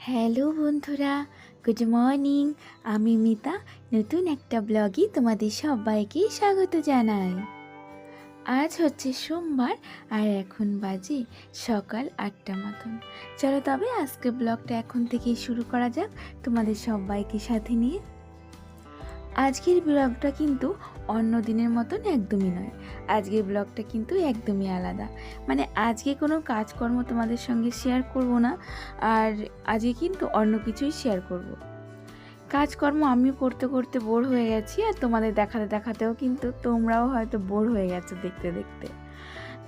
Hello বন্ধুরা, good morning. আমি মিতা নতুন একটা ব্লগে তোমাদের সবাইকে স্বাগত জানাই। আজ হচ্ছে সোমবার আর এখন বাজে সকাল 8টা মতন। চলো তবে আজকে ব্লগটা এখন থেকেই শুরু করা যাক তোমাদের সবাইকে সাথে নিয়ে। আজকের ব্লগটা কিন্তু অন্য দিনের মতন একদমই নয়। আজকের ব্লগটা কিন্তু একদমই আলাদা। মানে আজকে কোনো কাজকর্ম তোমাদের সঙ্গে শেয়ার করব না, আর আজকে কিন্তু অন্য কিছুই শেয়ার করব। কাজকর্ম আমিও করতে করতে বোর হয়ে গেছি, আর তোমাদের দেখাতে দেখাতেও কিন্তু তোমরাও হয়তো বোর হয়ে গেছো দেখতে দেখতে।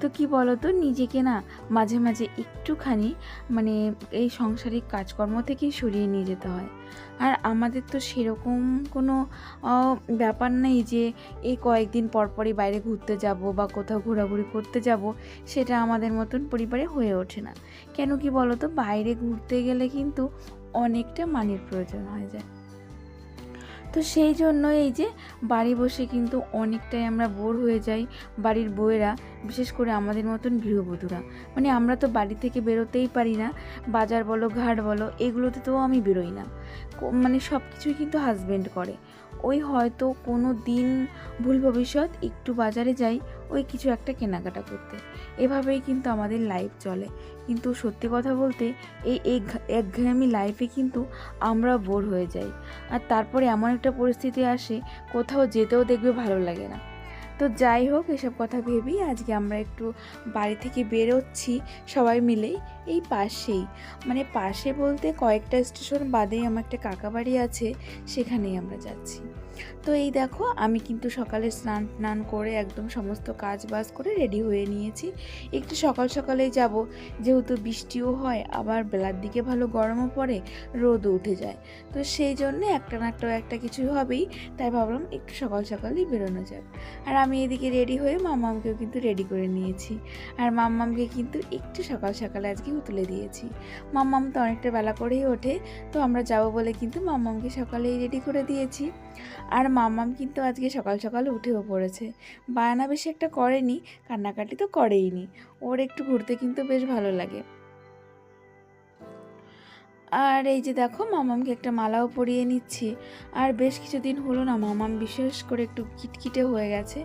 তো কি বলো তো, নিজেকে না মাঝে মাঝে একটুখানি মানে এই সাংসারিক কাজকর্ম থেকেই সরিয়ে নিয়ে যেতে হয়। আর আমাদের তো সেরকম কোনো ব্যাপার নেই যে এই কয়েকদিন পরপরই বাইরে ঘুরতে যাব বা কোথাও ঘোরাঘুরি করতে যাব, সেটা আমাদের মতন পরিবারে হয়ে ওঠে না। কেন কি বলো তো, বাইরে ঘুরতে গেলে কিন্তু অনেকটা মানির প্রয়োজন হয়ে যায়। তো সেই জন্য এই যে বাড়ি বসে কিন্তু অনেকটাই আমরা বোর হয়ে যাই। বাড়ির বউয়েরা, বিশেষ করে আমাদের মতন গৃহবধূরা, মানে আমরা তো বাড়ি থেকে বেরোতেই পারি না। বাজার বলো, ঘাট বলো, এগুলোতে তো আমি বেরোই না। মানে সব কিছুই কিন্তু হাজব্যান্ড করে। ওই হয়তো কোনো দিন ভুল ভবিষ্যৎ একটু বাজারে যাই, ওই কিছু একটা কেনাকাটা করতে। এভাবেই কিন্তু আমাদের লাইফ চলে। কিন্তু সত্যি কথা বলতে এই একঘেয়েমি লাইফে কিন্তু আমরা বোর হয়ে যাই। আর তারপরে এমন একটা পরিস্থিতি আসে, কোথাও যেতেও দেখবে ভালো লাগে না। তো যাই হোক, এসব কথা ভেবেই আজকে আমরা একটু বাড়ি থেকে বেরোচ্ছি সবাই মিলেই। এই পাশেই, মানে পাশে বলতে কয়েকটা স্টেশন বাদেই আমার একটা কাকা বাড়ি আছে, সেখানেই আমরা যাচ্ছি। তো এই দেখো, আমি কিন্তু সকালে স্নান করে একদম সমস্ত কাজ বাজ করে রেডি হয়ে নিয়েছি। একটু সকাল সকালেই যাব, যেহেতু বৃষ্টিও হয়, আবার বেলার দিকে ভালো গরমও পড়ে, রোদও উঠে যায়। তো সেই জন্যে একটা না একটা কিছু হবেই, তাই ভাবলাম একটু সকাল সকালই বেরোনো যাক। আর আমি এদিকে রেডি হয়ে মাম্মামকেও কিন্তু রেডি করে নিয়েছি। আর মাম্মামকে কিন্তু একটু সকাল সকালে আজকে তুলে দিয়েছি। মাম্মাম তো অনেকটা বেলা করেই ওঠে, তো আমরা যাব বলে কিন্তু মাম্মামকে সকালেই রেডি করে দিয়েছি। আর মাম্মাম কিন্তু আজকে সকাল সকাল উঠেও পড়েছে। বায়না বেশি একটা করেনি, কান্নাকাটি তো করেইনি। ওর একটু ঘুরতে কিন্তু বেশ ভালো লাগে। আর এই যে দেখো, মামামকে একটা মালাও পরিয়ে নিচ্ছি। আর বেশ কিছুদিন হলো না, মামাম বিশেষ করে একটু খিটখিটে হয়ে গেছে।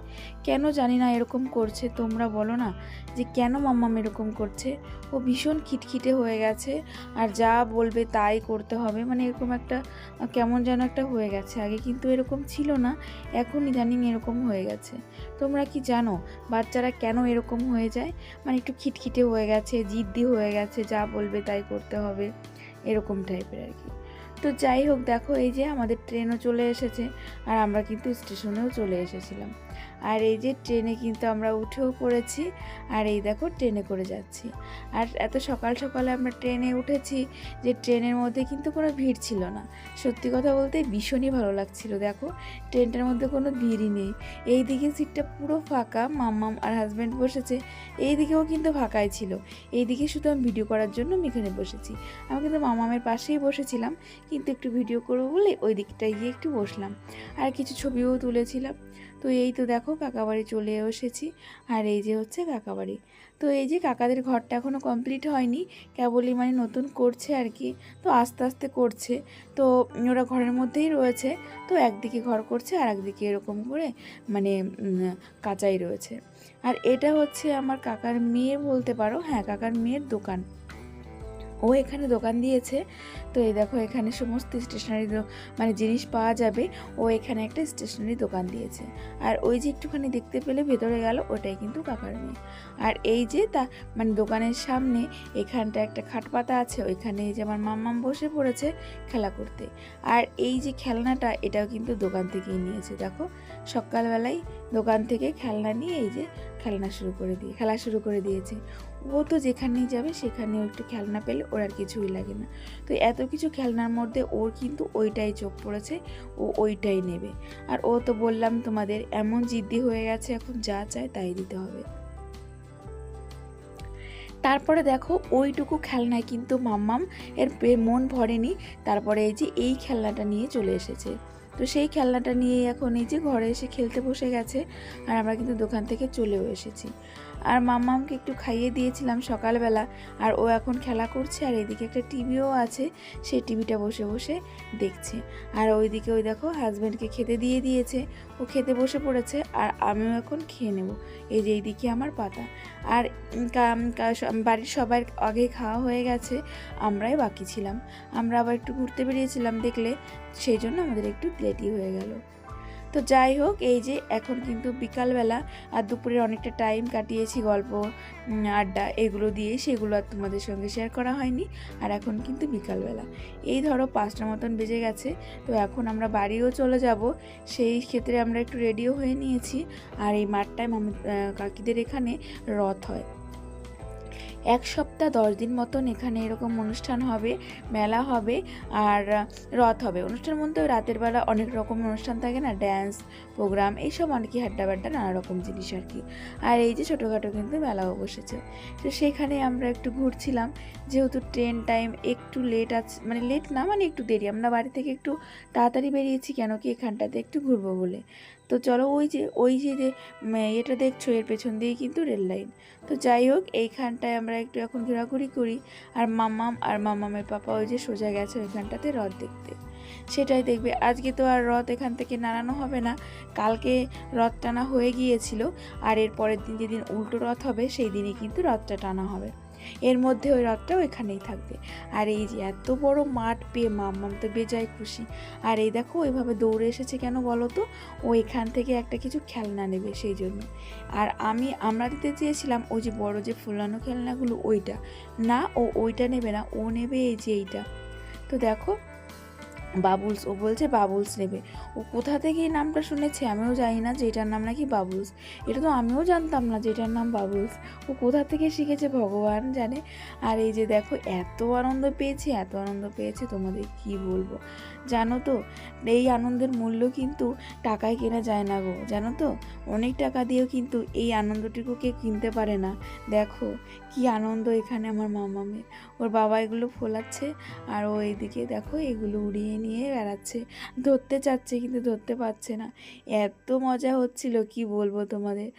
কেন জানি না এরকম করছে, তোমরা বলো না যে কেন মাম্মাম এরকম করছে। ও ভীষণ খিটখিটে হয়ে গেছে, আর যা বলবে তাই করতে হবে, মানে এরকম একটা কেমন যেন একটা হয়ে গেছে। আগে কিন্তু এরকম ছিল না, এখন ইদানিং এরকম হয়ে গেছে। তোমরা কি জানো বাচ্চারা কেন এরকম হয়ে যায়? মানে একটু খিটখিটে হয়ে গেছে, জিদ্দি হয়ে গেছে, যা বলবে তাই করতে হবে, এরকম টাইপের আর কি। তো যাই হোক, দেখো এই যে আমাদের ট্রেনও চলে এসেছে, আর আমরা কিন্তু স্টেশনেও চলে এসেছিলাম। আর এই যে ট্রেনে কিন্তু আমরা উঠেও পড়েছি, আর এই দেখো ট্রেনে করে যাচ্ছি। আর এত সকাল সকালে আমরা ট্রেনে উঠেছি যে ট্রেনের মধ্যে কিন্তু কোনো ভিড় ছিল না। সত্যি কথা বলতে ভীষণই ভালো লাগছিল। দেখো ট্রেনটার মধ্যে কোনো ভিড়ই নেই। এই দিকে সিটটা পুরো ফাঁকা, মাম্মাম আর হাজব্যান্ড বসেছে। এই দিকেও কিন্তু ফাঁকাই ছিল। এই দিকে শুধু আমি ভিডিও করার জন্য আমি এখানে বসেছি। আমি কিন্তু মামামের পাশেই বসেছিলাম, কিন্তু একটু ভিডিও করবো বলে ওই দিকটায় গিয়ে একটু বসলাম, আর কিছু ছবিও তুলেছিলাম। তো এই তো দেখো কাকাবাড়ি চলে এসেছি। আর এই যে হচ্ছে কাকাবাড়ি। তো এই যে কাকাদের ঘরটা এখনও কমপ্লিট হয়নি, কেবলই মানে নতুন করছে আর কি। তো আস্তে আস্তে করছে। তো ওরা ঘরের মধ্যেই রয়েছে। তো একদিকে ঘর করছে, আর একদিকে এরকম করে মানে কাঁচাই রয়েছে। আর এটা হচ্ছে আমার কাকার মেয়ের, বলতে পারো, হ্যাঁ কাকার মেয়ের দোকান। ও এখানে দোকান দিয়েছে। তো এই দেখো এখানে সমস্ত স্টেশনারি মানে জিনিস পাওয়া যাবে। ও এখানে একটা স্টেশনারি দোকান দিয়েছে। আর ওই যে একটুখানি দেখতে পেলে ভেতরে গেল, ওটাই কিন্তু কাকার মেয়ে। আর এই যে মানে দোকানের সামনে এখানটা একটা খাট পাতা আছে, ওইখানে এই যে আমার মাম্মাম বসে পড়েছে খেলা করতে। আর এই যে খেলনাটা, এটাও কিন্তু দোকান থেকেই নিয়েছে। দেখো সকালবেলায় দোকান থেকে খেলনা নিয়ে এই যে খেলা শুরু করে দিয়েছে। ও তো যেখানেই যাবে সেখানেও একটু খেলনা পেলে ওর আর কিছুই লাগে না। তো এত কিছু খেলনার মধ্যে ওর কিন্তু ওইটাই চোখ পড়েছে, ও ওইটাই নেবে। আর ও তো বললাম তোমাদের, এমন জিদ্দি হয়ে গেছে, এখন যা চায় তাই দিতে হবে। তারপরে দেখো ওইটুকু খেলনায় কিন্তু মাম্মাম এর মন ভরেনি। তারপরে এই যে এই খেলনাটা নিয়ে চলে এসেছে। তো সেই খেলনাটা নিয়ে এখন এই যে ঘরে এসে খেলতে বসে গেছে। আর আমরা কিন্তু দোকান থেকে চলেও এসেছি। আর মাম্মামকে একটু খাইয়ে দিয়েছিলাম সকালবেলা, আর ও এখন খেলা করছে। আর এদিকে একটা টিভিও আছে, সেই টিভিটা বসে বসে দেখছে। আর ওইদিকে ওই দেখো হাজব্যান্ডকে খেতে দিয়ে দিয়েছে, ও খেতে বসে পড়েছে, আর আমিও এখন খেয়ে নেব। এই যে এইদিকে আমার পাতা। আর বাড়ির সবার আগে খাওয়া হয়ে গেছে, আমরাই বাকি ছিলাম। আমরা আবার একটু ঘুরতে বেরিয়েছিলাম দেখলে, সেই জন্য আমাদের একটু লেটই হয়ে গেল। তো যাই হোক, এই যে এখন কিন্তু বিকালবেলা, আর দুপুরের অনেকটা টাইম কাটিয়েছি গল্প আড্ডা এগুলো দিয়ে, সেগুলো আর তোমাদের সঙ্গে শেয়ার করা হয়নি। আর এখন কিন্তু বিকালবেলা, এই ধরো 5টা মতন বেজে গেছে। তো এখন আমরা বাড়িও চলে যাব, সেই ক্ষেত্রে আমরা একটু রেডিও হয়ে নিয়েছি। আর এই মাঠটায় কাকিদের এখানে রথ হয়, 1 সপ্তাহ 10 দিন মতন এখানে এরকম অনুষ্ঠান হবে, মেলা হবে আর রথ হবে। অনুষ্ঠান মধ্যে রাতের বেলা অনেক রকম অনুষ্ঠান থাকে না, ড্যান্স প্রোগ্রাম এইসব অনেকই হাড্ডা নানা রকম জিনিস আর কি। আর এই যে ছোটোখাটো কিন্তু মেলাও বসেছে। তো সেখানে আমরা একটু ঘুরছিলাম, যেহেতু ট্রেন টাইম একটু লেট আছে, মানে লেট না মানে একটু দেরি, আমরা বাড়ি থেকে একটু তাড়াতাড়ি বেরিয়েছি, কেন কি এখানটাতে একটু ঘুরবো বলে। তো চলো, ওই যে এটা দেখছো, এর পেছন দিয়েই কিন্তু রেল লাইন। তো যাই হোক, এইখানটায় আমরা একটু এখন ঘোরাঘুরি করি। আর মাম্মামের পাপা ওই যে সোজা গেছে ওইখানটাতে রথ দেখতে, সেটাই দেখবে। আজকে তো আর রথ এখান থেকে নাড়ানো হবে না, কালকে রথ টানা হয়ে গিয়েছিল। আর এর পরের দিন যেদিন উল্টো রথ হবে, সেই দিনই কিন্তু রথটা টানা হবে। এর মধ্যে ওই রথটাও এখানেই থাকবে। আর এই যে এত বড় মাঠ পেয়ে মাম্মাম তো বেজায় খুশি। আর এই দেখো ওইভাবে দৌড়ে এসেছে কেন বলো তো, ও এখান থেকে একটা কিছু খেলনা নেবে সেই জন্য। আর আমরা দিতে চেয়েছিলাম ওই যে বড় যে ফুলানো খেলনাগুলো, ওইটা না, ও ওইটা নেবে না, ও নেবে এই যে এইটা। তো দেখো বাবুলস, ও বলছে বাবুলস নেবে। ও কোথা থেকে এই নামটা শুনেছে আমিও জানি না, যে এটার নাম নাকি বাবুলস। এটা তো আমিও জানতাম না যে এটার নাম বাবুলস, ও কোথা থেকে শিখেছে ভগবান জানে। আর এই যে দেখো এত আনন্দ পেয়েছে তোমাদের কি বলবো। জানো তো, এই আনন্দের মূল্য কিন্তু টাকায় কেনা যায় না গো, জানো তো। অনেক টাকা দিয়েও কিন্তু এই আনন্দটুকু কেউ কিনতে পারে না। দেখো কি আনন্দ এখানে আমার মামামের, ওর বাবা এগুলো ফোলাচ্ছে, আর ও এইদিকে দেখো এগুলো উড়িয়ে নিয়ে বেড়াচ্ছে, ধরতে চাচ্ছে কিন্তু ধরতে পারছে না। এত মজা হচ্ছিল কি বলবো তোমাদের,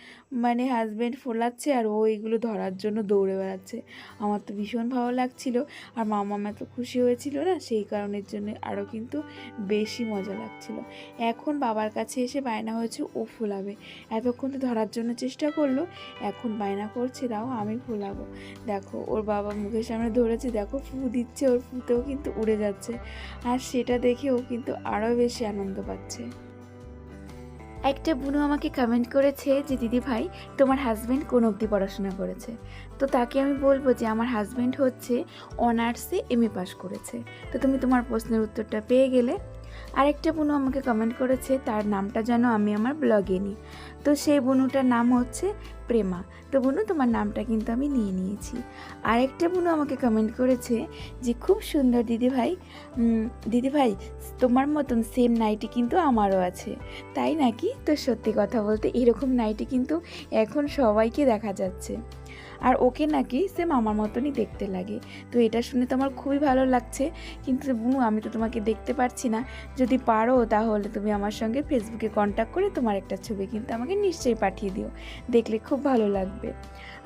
মানে হাজব্যান্ড ফোলাচ্ছে আর ও এগুলো ধরার জন্য দৌড়ে বেড়াচ্ছে। আমার তো ভীষণ ভালো লাগছিল, আর মামা এত খুশি হয়েছিল না, সেই কারণের জন্য আরও কিন্তু বেশি মজা লাগছিল। এখন বাবার কাছে এসে বায়না হয়েছে ও ফোলাবে, এতক্ষণ তো ধরার জন্য চেষ্টা করলো, এখন বায়না করছে দাও আমি ফোলাবো। দেখো ওর বাবা মুখের সামনে ধরেছে, দেখো ফু দিচ্ছে, ওর ফুতেও কিন্তু উড়ে যাচ্ছে। আর সেটা দেখেও কিন্তু আরও বেশি আনন্দ পাচ্ছে। একটা বুনু আমাকে কমেন্ট করেছে যে দিদি ভাই তোমার হাজব্যান্ড কোন অবধি পড়াশোনা করেছে। তো তাকে আমি বলবো যে আমার হাজব্যান্ড হচ্ছে অনার্সে MA পাস করেছে। তো তুমি তোমার প্রশ্নের উত্তরটা পেয়ে গেলে। আরেকটা বুনু আমাকে কমেন্ট করেছে, তার নামটা যেন আমি আমার ব্লগে নিই। তো সেই বুনুটার নাম হচ্ছে প্রেমা। তো বুনু তোমার নামটা কিন্তু আমি নিয়ে নিয়েছি। আরেকটা বুনু আমাকে কমেন্ট করেছে যে খুব সুন্দর দিদি ভাই তোমার মতন সেম নাইটি কিন্তু আমারও আছে। তাই নাকি? তো সত্যি কথা বলতে এরকম নাইটি কিন্তু এখন সবাইকে দেখা যাচ্ছে, আর ওকে নাকি সেম আমার মতনই দেখতে লাগে। তো এটা শুনে তো আমার খুবই ভালো লাগছে। কিন্তু বুনু আমি তো তোমাকে দেখতে পারছি না, যদি পারো তাহলে তুমি আমার সঙ্গে ফেসবুকে কন্ট্যাক্ট করে তোমার একটা ছবি কিন্তু আমাকে নিশ্চয়ই পাঠিয়ে দিও, দেখলে খুব ভালো লাগবে।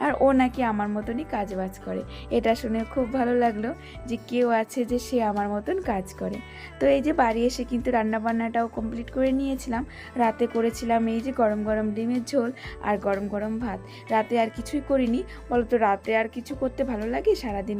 আর ও নাকি আমার মতনই কাজ বাজ করে, এটা শুনে খুব ভালো লাগলো যে কেউ আছে যে সে আমার মতন কাজ করে। তো এই যে বাড়ি এসে কিন্তু রান্নাবান্নাটাও কমপ্লিট করে নিয়েছিলাম। রাতে করেছিলাম এই যে গরম গরম ডিমের ঝোল আর গরম গরম ভাত। রাতে আর কিছুই করিনি, বলো তো রাতে আর কিছু করতে ভালো লাগে? সারাদিন